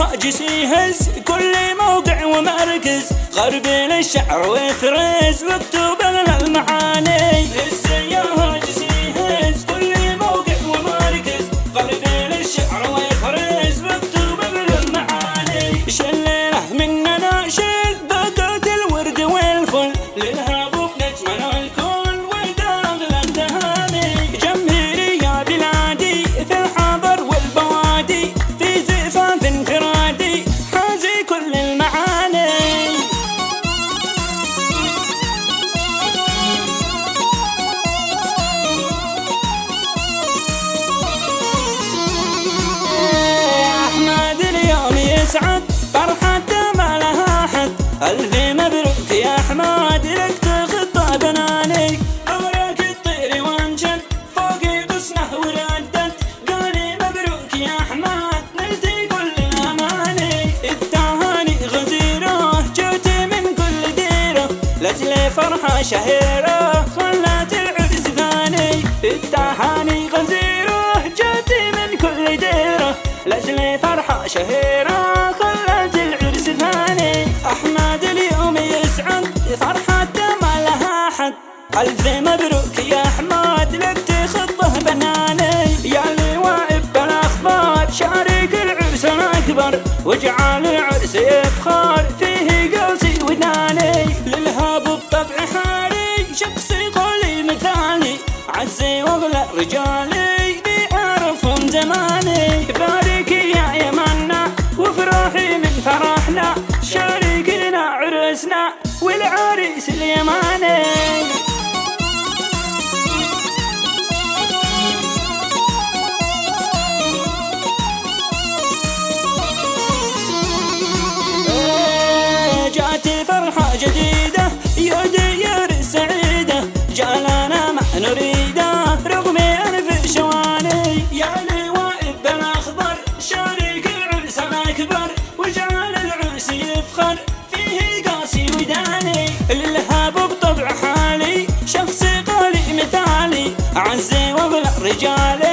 الهاجس يهز كل موقع ومركز، غرب للشعر ويفرز واكتب لنا المعاني. هز يا الهاجس يهز كل موقع ومركز، غرب للشعر ويفرز واكتب لنا المعاني. شلنا مننا شل بقات الورد والفل، للهبوب نجمنا الكل وداغ التهاني. جمهيري يا بلادي في الحضر والبوادي، في زفاف انفرادي حازي كل المعاني. أحمد اليوم يسعد فرحته ما لها حد، ألف مبروك يا أحمد لك تخطى بناني. عمرك الطير وانجد فوق غصنه وردت، قالي مبروك يا أحمد نلتي كل الأماني. التهاني غزيرة جوت من كل ديرة، لأجل فرحة شهيرة خلت العرس ثاني. التهاني غزيرة جوت من كل ديرة، لأجل فرحة شهيرة خلت العرس ثاني. أحمد اليوم يسعد فرحته ما لها حد، ألف مبروك يا أحمد لك تخطه بناني. يا اللي بالأخبار شارك العرس الأكبر، واجعل العرس يفخر فيه قوسي وداني. للهاب بطبع حالي شخصي قولي مثالي، عزي واغلى رجالي بيعرفهم زماني. بارك يا يمنا وفرحي من فرحنا، شارك لنا عرسنا والعريس اليماني. جات فرحة جديدة يا ديار السعيدة، جعلنا ما نريده رغم ألف شواني. يا لواء بالأخضر شارك العرس الأكبر، واجعل العرس يفخر فيه قاسي وداني. للهاب بطبع حالي شخصي قولي مثالي، عزي واغلى رجالي